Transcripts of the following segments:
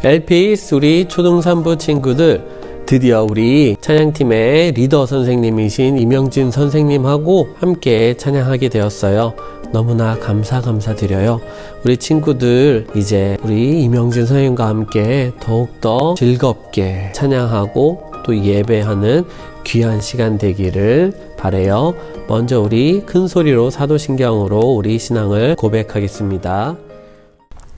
LPS 우리 초등3부 친구들, 드디어 우리 찬양팀의 리더 선생님이신 이명진 선생님하고 함께 찬양하게 되었어요. 너무나 감사드려요. 우리 친구들 이제 우리 이명진 선생님과 함께 더욱더 즐겁게 찬양하고 또 예배하는 귀한 시간 되기를 바라요. 먼저 우리 큰 소리로 사도신경으로 우리 신앙을 고백하겠습니다.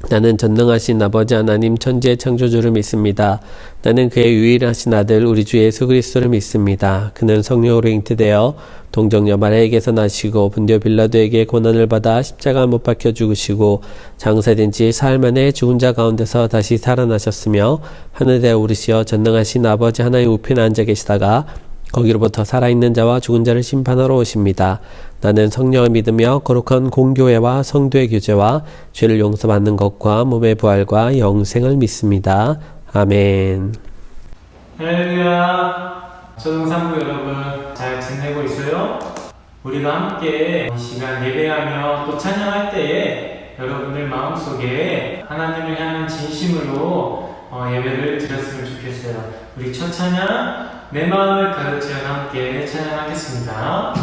나는 전능하신 아버지 하나님 천지의 창조주를 믿습니다. 나는 그의 유일하신 아들 우리 주 예수 그리스도를 믿습니다. 그는 성령으로 잉태되어 동정녀 마리아에게서 나시고 본디오 빌라도에게 고난을 받아 십자가 못 박혀 죽으시고 장사된 지 사흘 만에 죽은 자 가운데서 다시 살아나셨으며 하늘에 오르시어 전능하신 아버지 하나님 우편에 앉아 계시다가 거기로부터 살아있는 자와 죽은 자를 심판하러 오십니다. 나는 성령을 믿으며 거룩한 공교회와 성도의 교제와 죄를 용서받는 것과 몸의 부활과 영생을 믿습니다. 아멘. 할렐루야. 초등상부 여러분 잘 지내고 있어요? 우리가 함께 이 시간 예배하며 또 찬양할 때에 여러분들 마음속에 하나님을 향한 진심으로 예배를 드렸으면 좋겠어요. 우리 첫 찬양 내 마음을 가르치려 함께 찬양하겠습니다.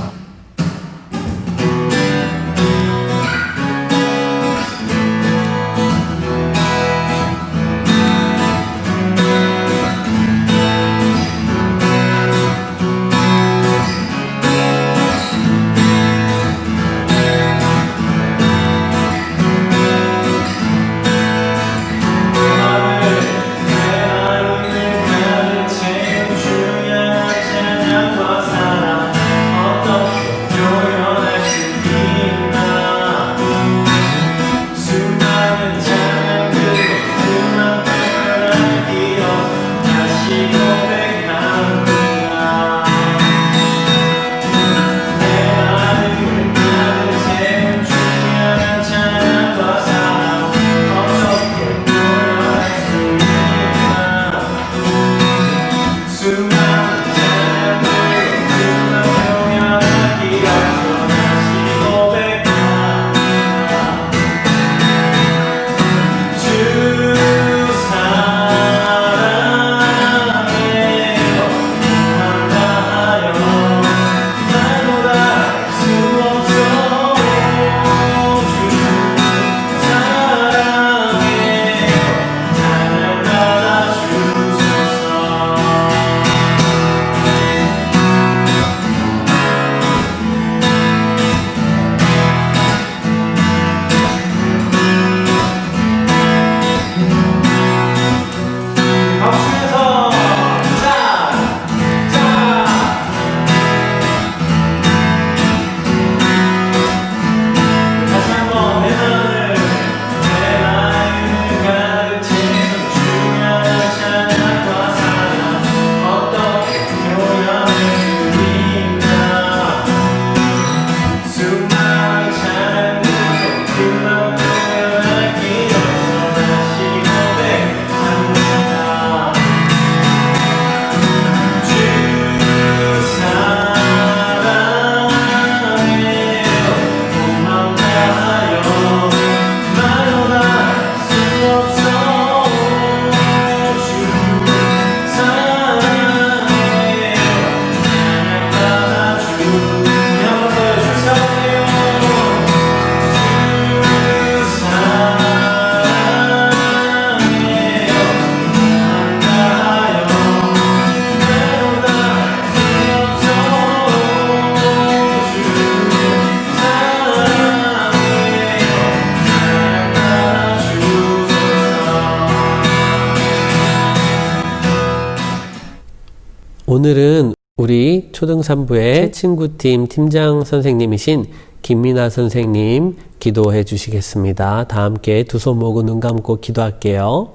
오늘은 우리 초등3부의 친구팀 팀장 선생님이신 김민아 선생님 기도해 주시겠습니다. 다 함께 두 손 모으고 눈 감고 기도할게요.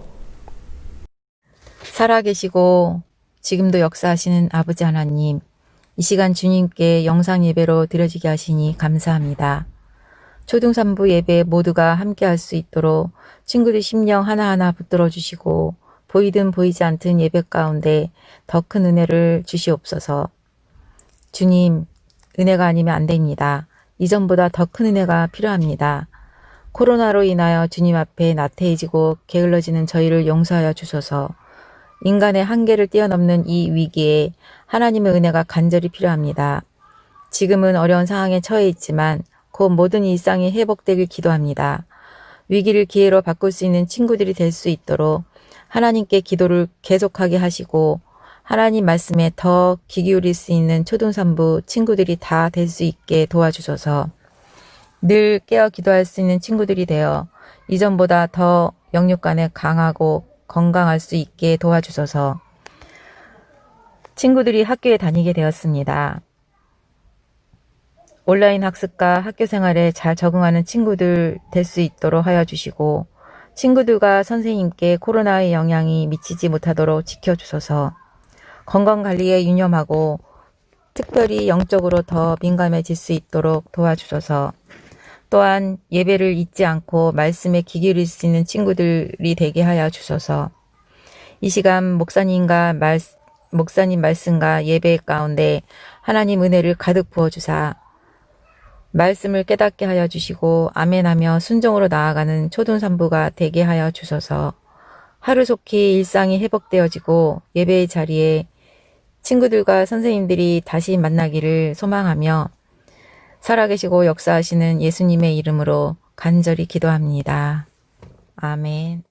살아계시고 지금도 역사하시는 아버지 하나님, 이 시간 주님께 영상 예배로 드려지게 하시니 감사합니다. 초등3부 예배 모두가 함께 할 수 있도록 친구들 심령 하나하나 붙들어 주시고 보이든 보이지 않든 예배 가운데 더 큰 은혜를 주시옵소서. 주님, 은혜가 아니면 안 됩니다. 이전보다 더 큰 은혜가 필요합니다. 코로나로 인하여 주님 앞에 나태해지고 게을러지는 저희를 용서하여 주소서. 인간의 한계를 뛰어넘는 이 위기에 하나님의 은혜가 간절히 필요합니다. 지금은 어려운 상황에 처해 있지만 곧 모든 일상이 회복되길 기도합니다. 위기를 기회로 바꿀 수 있는 친구들이 될 수 있도록 하나님께 기도를 계속하게 하시고 하나님 말씀에 더 귀 기울일 수 있는 초등산부 친구들이 다 될 수 있게 도와주소서. 늘 깨어 기도할 수 있는 친구들이 되어 이전보다 더 영육 간에 강하고 건강할 수 있게 도와주소서. 친구들이 학교에 다니게 되었습니다. 온라인 학습과 학교 생활에 잘 적응하는 친구들 될 수 있도록 하여 주시고 친구들과 선생님께 코로나의 영향이 미치지 못하도록 지켜주소서. 건강관리에 유념하고 특별히 영적으로 더 민감해질 수 있도록 도와주소서. 또한 예배를 잊지 않고 말씀에 귀 기울일 수 있는 친구들이 되게 하여 주소서. 이 시간 목사님 말씀과 예배 가운데 하나님 은혜를 가득 부어주사 말씀을 깨닫게 하여 주시고 아멘하며 순종으로 나아가는 초등산부가 되게 하여 주소서. 하루속히 일상이 회복되어지고 예배의 자리에 친구들과 선생님들이 다시 만나기를 소망하며 살아계시고 역사하시는 예수님의 이름으로 간절히 기도합니다. 아멘.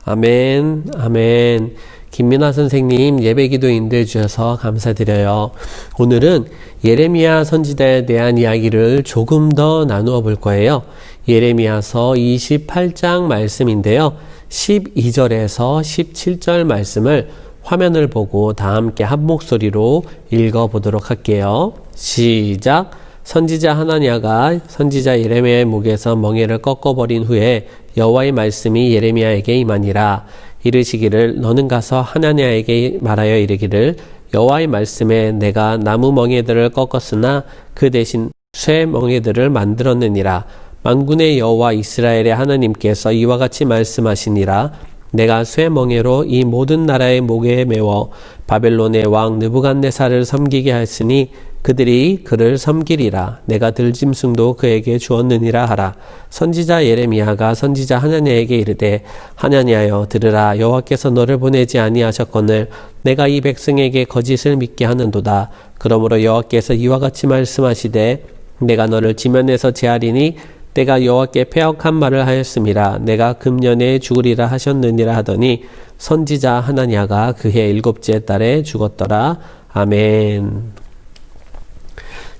아멘, 아멘. 김민아 선생님 예배기도 인도해 주셔서 감사드려요. 오늘은 예레미야 선지자에 대한 이야기를 조금 더 나누어 볼 거예요. 예레미야서 28장 말씀인데요. 12절에서 17절 말씀을 화면을 보고 다 함께 한 목소리로 읽어 보도록 할게요. 시작. 선지자 하나냐가 선지자 예레미야의 목에서 멍에를 꺾어버린 후에 여호와의 말씀이 예레미야에게 임하니라. 이르시기를 너는 가서 하나냐에게 말하여 이르기를 여호와의 말씀에 내가 나무 멍에들을 꺾었으나 그 대신 쇠 멍에들을 만들었느니라. 만군의 여호와 이스라엘의 하나님께서 이와 같이 말씀하시니라. 내가 쇠 멍에로 이 모든 나라의 목에 메워 바벨론의 왕 느부갓네살을 섬기게 하였으니 그들이 그를 섬기리라. 내가 들짐승도 그에게 주었느니라 하라. 선지자 예레미야가 선지자 하나냐에게 이르되 하나냐여 들으라. 여호와께서 너를 보내지 아니하셨거늘 내가 이 백성에게 거짓을 믿게 하는도다. 그러므로 여호와께서 이와 같이 말씀하시되 내가 너를 지면에서 제하리니 내가 여호와께 패역한 말을 하였음이라. 내가 금년에 죽으리라 하셨느니라 하더니 선지자 하나냐가 그해 7째 달에 죽었더라. 아멘.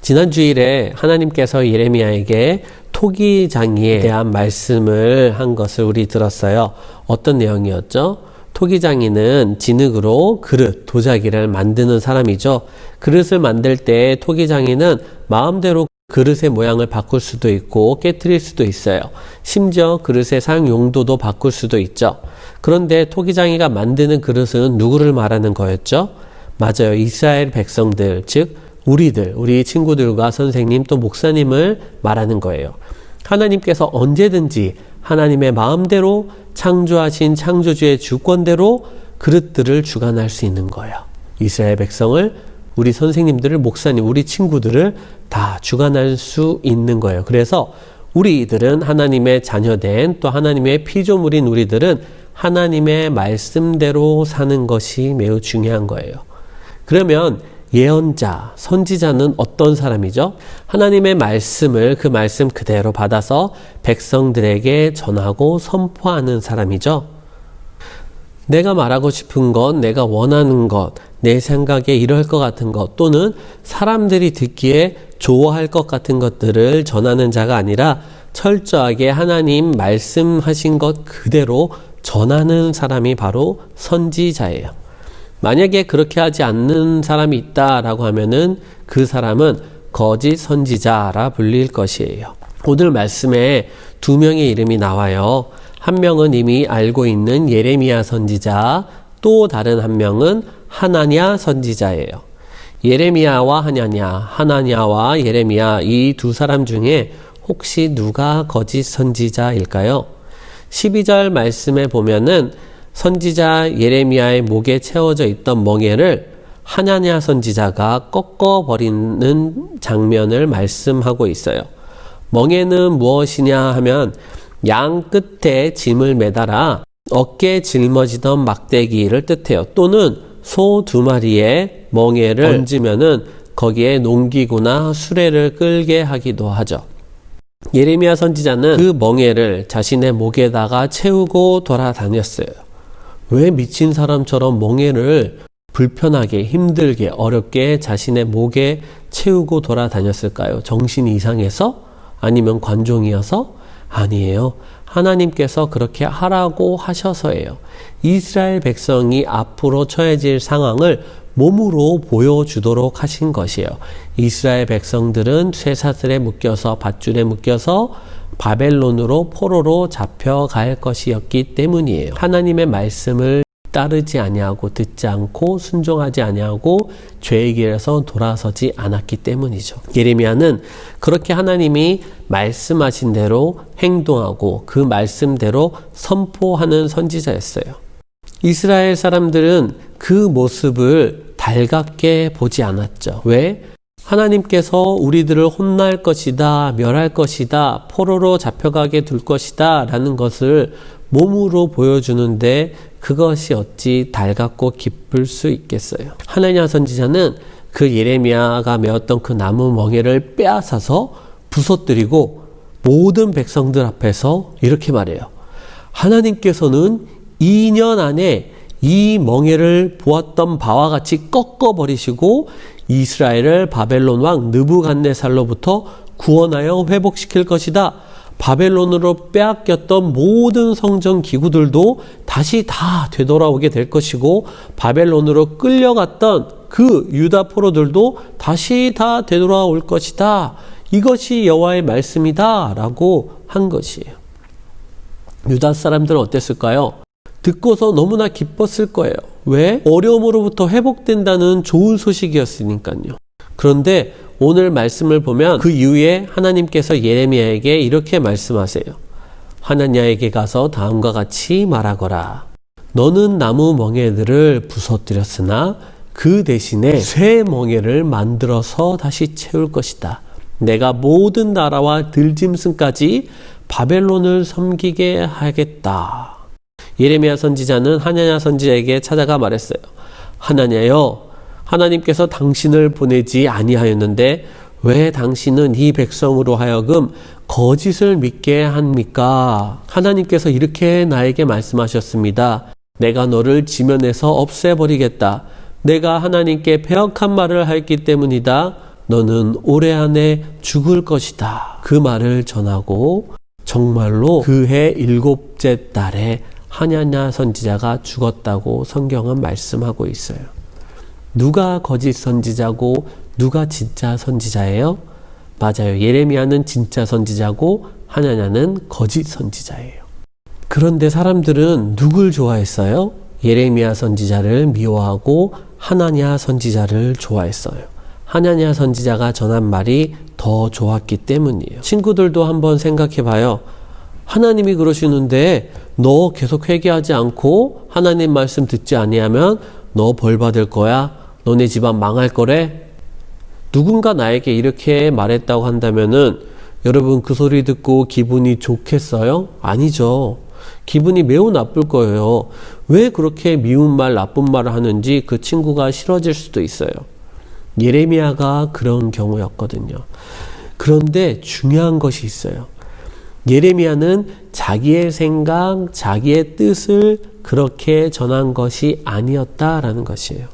지난 주일에 하나님께서 예레미야에게 토기장이에 대한 말씀을 한 것을 우리 들었어요. 어떤 내용이었죠? 토기장이는 진흙으로 그릇, 도자기를 만드는 사람이죠. 그릇을 만들 때 토기장이는 마음대로 그릇의 모양을 바꿀 수도 있고 깨트릴 수도 있어요. 심지어 그릇의 사용 용도도 바꿀 수도 있죠. 그런데 토기장이가 만드는 그릇은 누구를 말하는 거였죠? 맞아요. 이스라엘 백성들, 즉 우리 친구들과 선생님 또 목사님을 말하는 거예요. 하나님께서 언제든지 하나님의 마음대로 창조하신 창조주의 주권대로 그릇들을 주관할 수 있는 거예요. 이스라엘 백성을, 우리 선생님들을, 목사님, 우리 친구들을 다 주관할 수 있는 거예요. 그래서 우리들은 하나님의 자녀된 또 하나님의 피조물인 우리들은 하나님의 말씀대로 사는 것이 매우 중요한 거예요. 그러면 예언자, 선지자는 어떤 사람이죠? 하나님의 말씀을 그 말씀 그대로 받아서 백성들에게 전하고 선포하는 사람이죠. 내가 말하고 싶은 것, 내가 원하는 것, 내 생각에 이럴 것 같은 것, 또는 사람들이 듣기에 좋아할 것 같은 것들을 전하는 자가 아니라 철저하게 하나님 말씀하신 것 그대로 전하는 사람이 바로 선지자예요. 만약에 그렇게 하지 않는 사람이 있다라고 하면은 그 사람은 거짓 선지자라 불릴 것이에요. 오늘 말씀에 2명의 이름이 나와요. 한 명은 이미 알고 있는 예레미야 선지자, 또 다른 한 명은 하나냐 선지자예요. 예레미야와 하나냐와 예레미야, 이 두 사람 중에 혹시 누가 거짓 선지자일까요? 12절 말씀에 보면은 선지자 예레미야의 목에 채워져 있던 멍에를 하나냐 선지자가 꺾어버리는 장면을 말씀하고 있어요. 멍에는 무엇이냐 하면 양 끝에 짐을 매달아 어깨에 짊어지던 막대기를 뜻해요. 또는 소 2마리에 멍에를 얹으면은 거기에 농기구나 수레를 끌게 하기도 하죠. 예레미야 선지자는 그 멍에를 자신의 목에다가 채우고 돌아다녔어요. 왜 미친 사람처럼 멍에를 불편하게, 힘들게, 어렵게 자신의 목에 채우고 돌아다녔을까요? 정신이 이상해서? 아니면 관종이어서? 아니에요. 하나님께서 그렇게 하라고 하셔서예요. 이스라엘 백성이 앞으로 처해질 상황을 몸으로 보여주도록 하신 것이에요. 이스라엘 백성들은 쇠사슬에 묶여서 밧줄에 묶여서 바벨론으로 포로로 잡혀갈 것이었기 때문이에요. 하나님의 말씀을 따르지 아니하고 듣지 않고 순종하지 아니하고 죄의 길에서 돌아서지 않았기 때문이죠. 예레미야는 그렇게 하나님이 말씀하신 대로 행동하고 그 말씀대로 선포하는 선지자였어요. 이스라엘 사람들은 그 모습을 달갑게 보지 않았죠. 왜? 하나님께서 우리들을 혼날 것이다, 멸할 것이다, 포로로 잡혀가게 둘 것이다 라는 것을 몸으로 보여주는데 그것이 어찌 달갑고 기쁠 수 있겠어요. 하나냐 선지자는 그 예레미야가 메었던 그 나무 멍에를 빼앗아서 부서뜨리고 모든 백성들 앞에서 이렇게 말해요. 하나님께서는 2년 안에 이 멍에를 보았던 바와 같이 꺾어버리시고 이스라엘을 바벨론 왕 느부갓네살로부터 구원하여 회복시킬 것이다. 바벨론으로 빼앗겼던 모든 성전 기구들도 다시 다 되돌아오게 될 것이고 바벨론으로 끌려갔던 그 유다 포로들도 다시 다 되돌아올 것이다. 이것이 여호와의 말씀이다 라고 한 것이에요. 유다 사람들은 어땠을까요? 듣고서 너무나 기뻤을 거예요. 왜? 어려움으로부터 회복된다는 좋은 소식이었으니까요. 그런데 오늘 말씀을 보면 그 이후에 하나님께서 예레미야에게 이렇게 말씀하세요. 하나냐에게 가서 다음과 같이 말하거라. 너는 나무 멍에들을 부서뜨렸으나 그 대신에 쇠 멍에를 만들어서 다시 채울 것이다. 내가 모든 나라와 들짐승까지 바벨론을 섬기게 하겠다. 예레미야 선지자는 하나냐 선지자에게 찾아가 말했어요. 하나냐여, 하나님께서 당신을 보내지 아니하였는데 왜 당신은 이 백성으로 하여금 거짓을 믿게 합니까? 하나님께서 이렇게 나에게 말씀하셨습니다. 내가 너를 지면에서 없애버리겠다. 내가 하나님께 배역한 말을 했기 때문이다. 너는 올해 안에 죽을 것이다. 그 말을 전하고 정말로 그해 7째 달에 하나냐 선지자가 죽었다고 성경은 말씀하고 있어요. 누가 거짓 선지자고 누가 진짜 선지자예요? 맞아요. 예레미야는 진짜 선지자고 하나냐는 거짓 선지자예요. 그런데 사람들은 누굴 좋아했어요? 예레미야 선지자를 미워하고 하나냐 선지자를 좋아했어요. 하나냐 선지자가 전한 말이 더 좋았기 때문이에요. 친구들도 한번 생각해 봐요. 하나님이 그러시는데 너 계속 회개하지 않고 하나님 말씀 듣지 아니하면 너 벌 받을 거야. 너네 집안 망할 거래. 누군가 나에게 이렇게 말했다고 한다면은 여러분 그 소리 듣고 기분이 좋겠어요? 아니죠. 기분이 매우 나쁠 거예요. 왜 그렇게 미운 말, 나쁜 말을 하는지 그 친구가 싫어질 수도 있어요. 예레미야가 그런 경우였거든요. 그런데 중요한 것이 있어요. 예레미야는 자기의 생각, 자기의 뜻을 그렇게 전한 것이 아니었다라는 것이에요.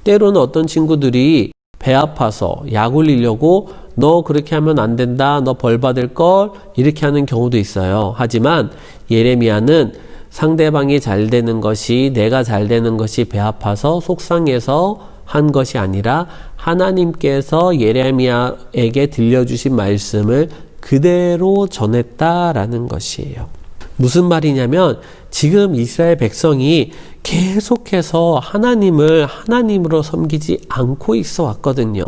때로는 어떤 친구들이 배 아파서 약 올리려고 너 그렇게 하면 안 된다, 너 벌 받을 걸 이렇게 하는 경우도 있어요. 하지만 예레미야는 상대방이 잘 되는 것이, 내가 잘 되는 것이 배 아파서 속상해서 한 것이 아니라 하나님께서 예레미야에게 들려주신 말씀을 그대로 전했다라는 것이에요. 무슨 말이냐면 지금 이스라엘 백성이 계속해서 하나님을 하나님으로 섬기지 않고 있어 왔거든요.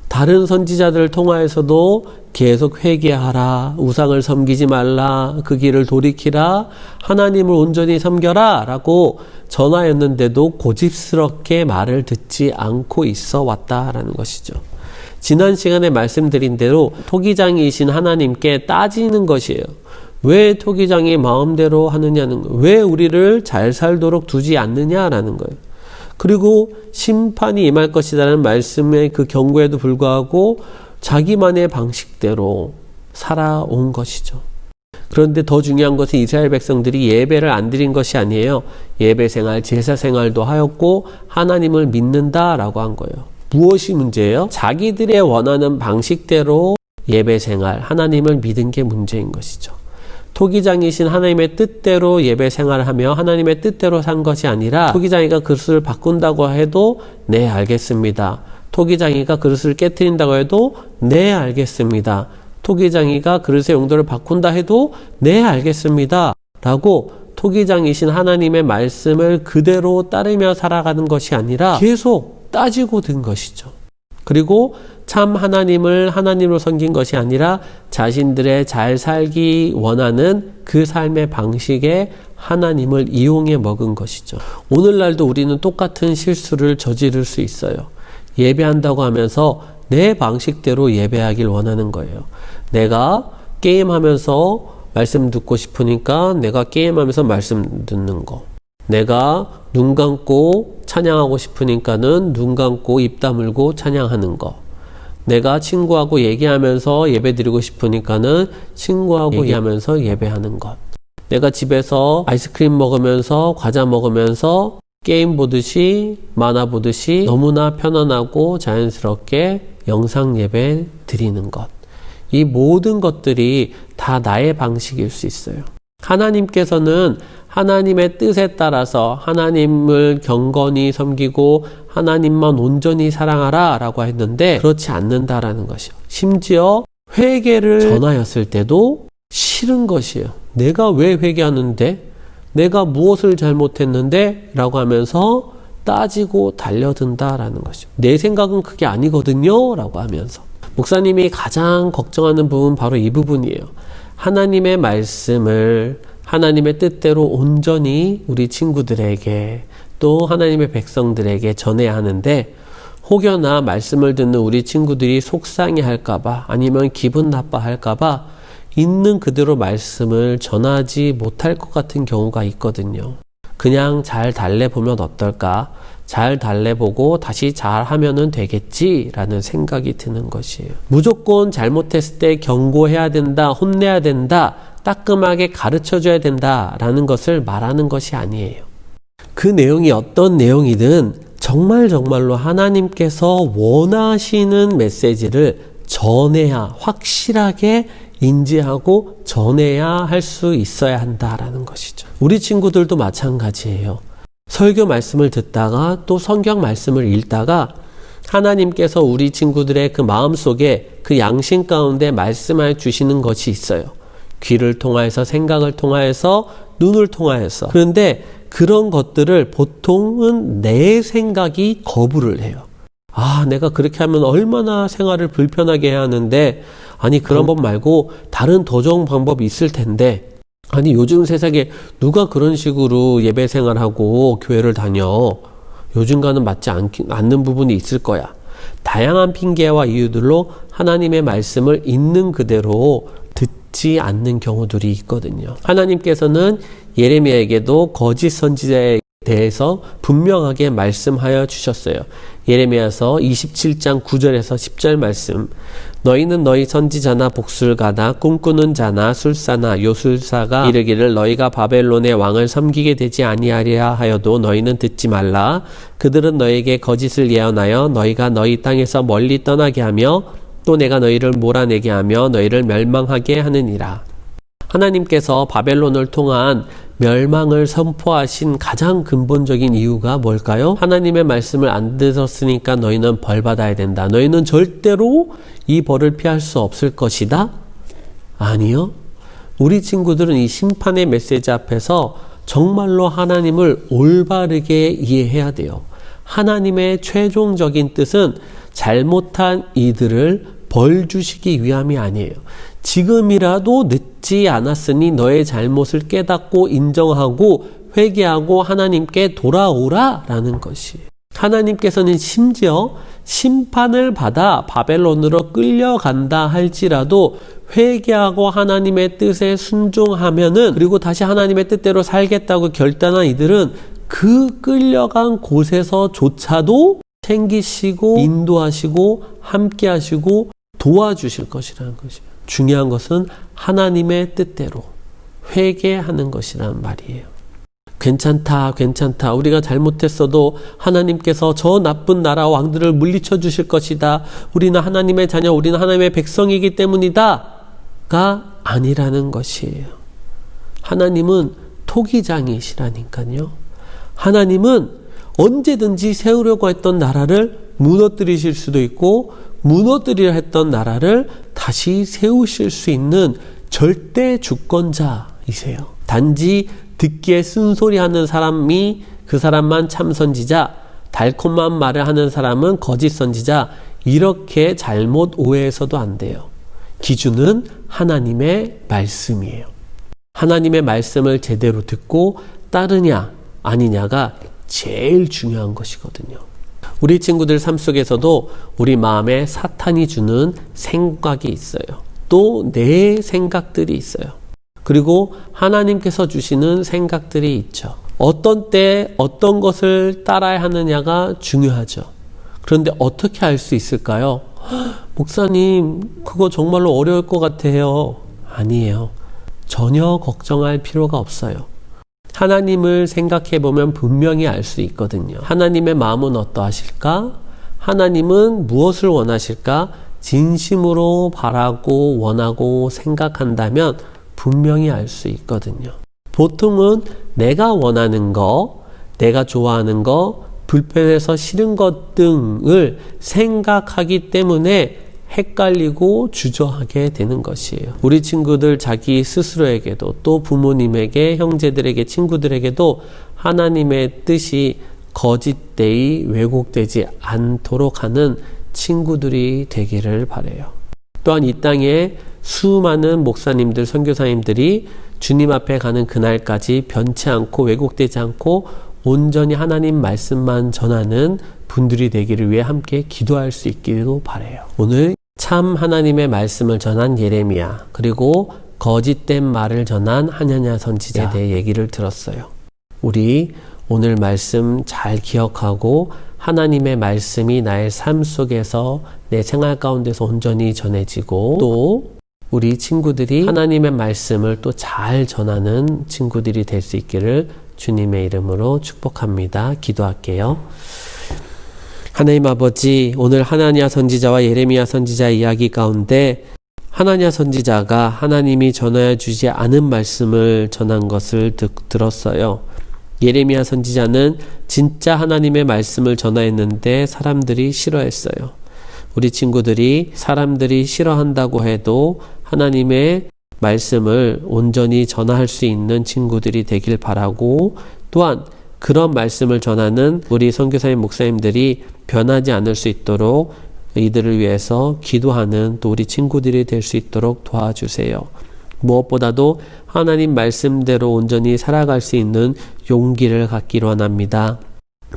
다른 선지자들을 통하여서도 계속 회개하라, 우상을 섬기지 말라, 그 길을 돌이키라, 하나님을 온전히 섬겨라 라고 전하였는데도 고집스럽게 말을 듣지 않고 있어 왔다라는 것이죠. 지난 시간에 말씀드린 대로 토기장이신 하나님께 따지는 것이에요. 왜 토기장이 마음대로 하느냐는 거예요. 왜 우리를 잘 살도록 두지 않느냐라는 거예요. 그리고 심판이 임할 것이라는 말씀의 그 경고에도 불구하고 자기만의 방식대로 살아온 것이죠. 그런데 더 중요한 것은 이스라엘 백성들이 예배를 안 드린 것이 아니에요. 예배 생활, 제사 생활도 하였고 하나님을 믿는다라고 한 거예요. 무엇이 문제예요? 자기들의 원하는 방식대로 예배 생활, 하나님을 믿은 게 문제인 것이죠. 토기장이신 하나님의 뜻대로 예배 생활을 하며 하나님의 뜻대로 산 것이 아니라 토기장이가 그릇을 바꾼다고 해도 네 알겠습니다. 토기장이가 그릇을 깨트린다고 해도 네 알겠습니다. 토기장이가 그릇의 용도를 바꾼다 해도 네 알겠습니다. 라고 토기장이신 하나님의 말씀을 그대로 따르며 살아가는 것이 아니라 계속 따지고 든 것이죠. 그리고 참 하나님을 하나님으로 섬긴 것이 아니라 자신들의 잘 살기 원하는 그 삶의 방식에 하나님을 이용해 먹은 것이죠. 오늘날도 우리는 똑같은 실수를 저지를 수 있어요. 예배한다고 하면서 내 방식대로 예배하길 원하는 거예요. 내가 게임하면서 말씀 듣고 싶으니까 내가 게임하면서 말씀 듣는 거. 내가 눈 감고 찬양하고 싶으니까는 눈 감고 입 다물고 찬양하는 거. 내가 친구하고 얘기하면서 예배 드리고 싶으니까는 친구하고 얘기하면서 예배하는 것. 내가 집에서 아이스크림 먹으면서 과자 먹으면서 게임 보듯이 만화 보듯이 너무나 편안하고 자연스럽게 영상 예배 드리는 것. 이 모든 것들이 다 나의 방식일 수 있어요. 하나님께서는 하나님의 뜻에 따라서 하나님을 경건히 섬기고 하나님만 온전히 사랑하라 라고 했는데 그렇지 않는다라는 것이요. 심지어 회개를 전하였을 때도 싫은 것이에요. 내가 왜 회개하는데? 내가 무엇을 잘못했는데? 라고 하면서 따지고 달려든다라는 것이죠. 내 생각은 그게 아니거든요 라고 하면서. 목사님이 가장 걱정하는 부분 바로 이 부분이에요. 하나님의 말씀을 하나님의 뜻대로 온전히 우리 친구들에게 또 하나님의 백성들에게 전해야 하는데 혹여나 말씀을 듣는 우리 친구들이 속상해 할까봐 아니면 기분 나빠 할까봐 있는 그대로 말씀을 전하지 못할 것 같은 경우가 있거든요. 그냥 잘 달래보면 어떨까? 잘 달래보고 다시 잘하면 되겠지라는 생각이 드는 것이에요. 무조건 잘못했을 때 경고해야 된다, 혼내야 된다, 따끔하게 가르쳐줘야 된다라는 것을 말하는 것이 아니에요. 그 내용이 어떤 내용이든 정말로 하나님께서 원하시는 메시지를 전해야 확실하게 인지하고 전해야 할 수 있어야 한다라는 것이죠. 우리 친구들도 마찬가지예요. 설교 말씀을 듣다가 또 성경 말씀을 읽다가 하나님께서 우리 친구들의 그 마음속에 그 양심 가운데 말씀하여 주시는 것이 있어요. 귀를 통하여서 생각을 통하여서 눈을 통하여서. 그런데 그런 것들을 보통은 내 생각이 거부를 해요. 아, 내가 그렇게 하면 얼마나 생활을 불편하게 해야 하는데 아니 그런 법 말고 다른 더 좋은 방법이 있을 텐데 아니 요즘 세상에 누가 그런 식으로 예배 생활하고 교회를 다녀. 요즘과는 맞지 않는 부분이 있을 거야. 다양한 핑계와 이유들로 하나님의 말씀을 있는 그대로 듣지 않는 경우들이 있거든요. 하나님께서는 예레미야에게도 거짓 선지자에 대해서 분명하게 말씀하여 주셨어요. 예레미야서 27장 9절에서 10절 말씀. 너희는 너희 선지자나 복술가나 꿈꾸는 자나 술사나 요술사가 이르기를 너희가 바벨론의 왕을 섬기게 되지 아니하리라 하여도 너희는 듣지 말라. 그들은 너희에게 거짓을 예언하여 너희가 너희 땅에서 멀리 떠나게 하며 또 내가 너희를 몰아내게 하며 너희를 멸망하게 하느니라. 하나님께서 바벨론을 통한 멸망을 선포하신 가장 근본적인 이유가 뭘까요? 하나님의 말씀을 안 들었으니까 너희는 벌 받아야 된다. 너희는 절대로 이 벌을 피할 수 없을 것이다? 아니요. 우리 친구들은 이 심판의 메시지 앞에서 정말로 하나님을 올바르게 이해해야 돼요. 하나님의 최종적인 뜻은 잘못한 이들을 벌 주시기 위함이 아니에요. 지금이라도 늦지 않았으니 너의 잘못을 깨닫고 인정하고 회개하고 하나님께 돌아오라 라는 것이에요. 하나님께서는 심지어 심판을 받아 바벨론으로 끌려간다 할지라도 회개하고 하나님의 뜻에 순종하면은, 그리고 다시 하나님의 뜻대로 살겠다고 결단한 이들은 그 끌려간 곳에서조차도 챙기시고 인도하시고 함께 하시고 도와주실 것이라는 것이에요. 중요한 것은 하나님의 뜻대로 회개하는 것이란 말이에요. 괜찮다, 괜찮다. 우리가 잘못했어도 하나님께서 저 나쁜 나라 왕들을 물리쳐 주실 것이다. 우리는 하나님의 자녀, 우리는 하나님의 백성이기 때문이다. 가 아니라는 것이에요. 하나님은 토기장이시라니까요. 하나님은 언제든지 세우려고 했던 나라를 무너뜨리실 수도 있고, 무너뜨리려 했던 나라를 다시 세우실 수 있는 절대 주권자이세요. 단지 듣기에 쓴소리하는 사람이 그 사람만 참 선지자, 달콤한 말을 하는 사람은 거짓 선지자, 이렇게 잘못 오해해서도 안 돼요. 기준은 하나님의 말씀이에요. 하나님의 말씀을 제대로 듣고 따르냐 아니냐가 제일 중요한 것이거든요. 우리 친구들 삶 속에서도 우리 마음에 사탄이 주는 생각이 있어요. 또 내 생각들이 있어요. 그리고 하나님께서 주시는 생각들이 있죠. 어떤 때 어떤 것을 따라야 하느냐가 중요하죠. 그런데 어떻게 알 수 있을까요? 목사님, 그거 정말로 어려울 것 같아요. 아니에요. 전혀 걱정할 필요가 없어요. 하나님을 생각해 보면 분명히 알 수 있거든요. 하나님의 마음은 어떠하실까? 하나님은 무엇을 원하실까? 진심으로 바라고 원하고 생각한다면 분명히 알 수 있거든요. 보통은 내가 원하는 거, 내가 좋아하는 거, 불편해서 싫은 것 등을 생각하기 때문에 헷갈리고 주저하게 되는 것이에요. 우리 친구들 자기 스스로에게도, 또 부모님에게, 형제들에게, 친구들에게도 하나님의 뜻이 거짓되이 왜곡되지 않도록 하는 친구들이 되기를 바라요. 또한 이 땅에 수많은 목사님들, 선교사님들이 주님 앞에 가는 그날까지 변치 않고 왜곡되지 않고 온전히 하나님 말씀만 전하는 분들이 되기를 위해 함께 기도할 수 있기도 바라요. 오늘 참 하나님의 말씀을 전한 예레미야, 그리고 거짓된 말을 전한 하나냐 선지자에 대해 얘기를 들었어요. 우리 오늘 말씀 잘 기억하고 하나님의 말씀이 나의 삶 속에서 내 생활 가운데서 온전히 전해지고, 또 우리 친구들이 하나님의 말씀을 또 잘 전하는 친구들이 될 수 있기를 주님의 이름으로 축복합니다. 기도할게요. 하나님 아버지, 오늘 하나냐 선지자와 예레미야 선지자의 이야기 가운데 하나냐 선지자가 하나님이 전해 주지 않은 말씀을 전한 것을 들었어요. 예레미야 선지자는 진짜 하나님의 말씀을 전하였는데 사람들이 싫어했어요. 우리 친구들이 사람들이 싫어한다고 해도 하나님의 말씀을 온전히 전할 수 있는 친구들이 되길 바라고, 또한 그런 말씀을 전하는 우리 선교사님, 목사님들이 변하지 않을 수 있도록 이들을 위해서 기도하는 또 우리 친구들이 될 수 있도록 도와주세요. 무엇보다도 하나님 말씀대로 온전히 살아갈 수 있는 용기를 갖기로 원합니다.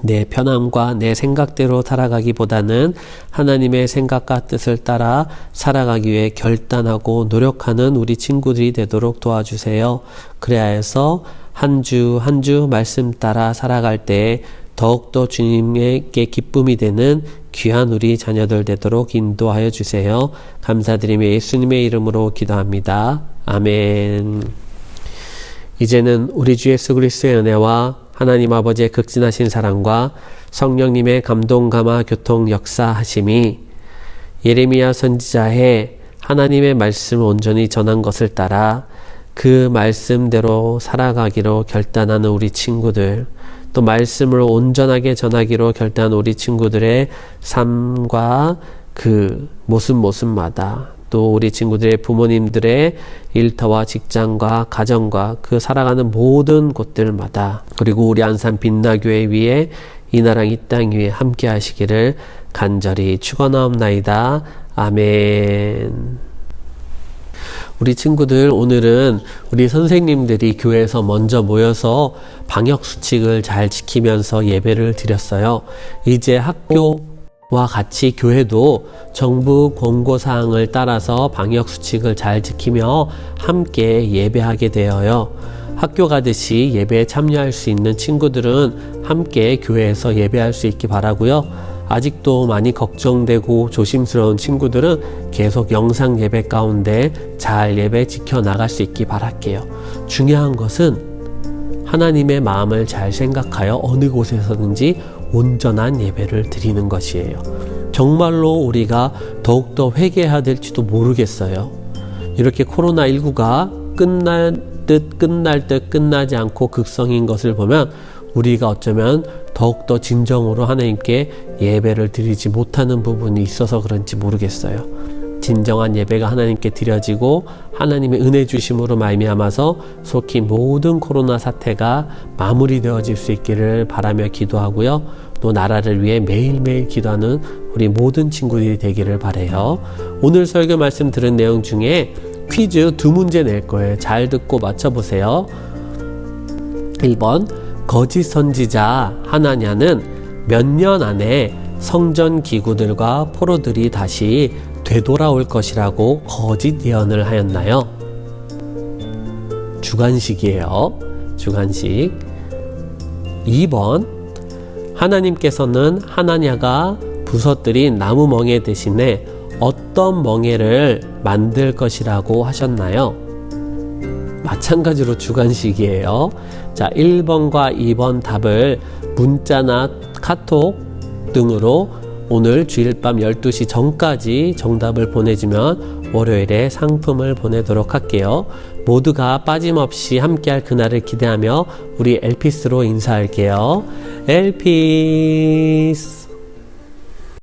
내 편함과 내 생각대로 살아가기보다는 하나님의 생각과 뜻을 따라 살아가기 위해 결단하고 노력하는 우리 친구들이 되도록 도와주세요. 그래야 해서 한 주 한 주 말씀 따라 살아갈 때에 더욱더 주님께 기쁨이 되는 귀한 우리 자녀들 되도록 인도하여 주세요. 감사드리며 예수님의 이름으로 기도합니다. 아멘. 이제는 우리 주 예수 그리스도의 은혜와 하나님 아버지의 극진하신 사랑과 성령님의 감동, 감화, 교통, 역사하심이 예레미야 선지자의 하나님의 말씀을 온전히 전한 것을 따라 그 말씀대로 살아가기로 결단하는 우리 친구들, 또 말씀을 온전하게 전하기로 결단한 우리 친구들의 삶과 그 모습마다, 또 우리 친구들의 부모님들의 일터와 직장과 가정과 그 살아가는 모든 곳들마다, 그리고 우리 안산 빛나교회 위에 이 나라 이 땅 위에 함께 하시기를 간절히 축원하옵나이다. 아멘. 우리 친구들, 오늘은 우리 선생님들이 교회에서 먼저 모여서 방역수칙을 잘 지키면서 예배를 드렸어요. 이제 학교와 같이 교회도 정부 권고사항을 따라서 방역수칙을 잘 지키며 함께 예배하게 되어요. 학교 가듯이 예배에 참여할 수 있는 친구들은 함께 교회에서 예배할 수 있기 바라고요. 아직도 많이 걱정되고 조심스러운 친구들은 계속 영상 예배 가운데 잘 예배 지켜나갈 수 있기 바랄게요. 중요한 것은 하나님의 마음을 잘 생각하여 어느 곳에서든지 온전한 예배를 드리는 것이에요. 정말로 우리가 더욱더 회개해야 될지도 모르겠어요. 이렇게 코로나19가 끝날 듯 끝나지 않고 극성인 것을 보면 우리가 어쩌면 더욱더 진정으로 하나님께 예배를 드리지 못하는 부분이 있어서 그런지 모르겠어요. 진정한 예배가 하나님께 드려지고 하나님의 은혜 주심으로 말미암아서 속히 모든 코로나 사태가 마무리되어질 수 있기를 바라며 기도하고요. 또 나라를 위해 매일매일 기도하는 우리 모든 친구들이 되기를 바라요. 오늘 설교 말씀 들은 내용 중에 퀴즈 2문제 낼 거예요. 잘 듣고 맞춰보세요. 1번, 거짓 선지자 하나냐는 몇 년 안에 성전 기구들과 포로들이 다시 되돌아올 것이라고 거짓 예언을 하였나요? 주관식이에요. 주관식. 2번, 하나님께서는 하나냐가 부서뜨린 나무 멍에 대신에 어떤 멍에를 만들 것이라고 하셨나요? 마찬가지로 주관식이에요. 자, 1번과 2번 답을 문자나 카톡 등으로 오늘 주일밤 12시 전까지 정답을 보내주면 월요일에 상품을 보내도록 할게요. 모두가 빠짐없이 함께할 그날을 기대하며 우리 엘피스로 인사할게요. 엘피스.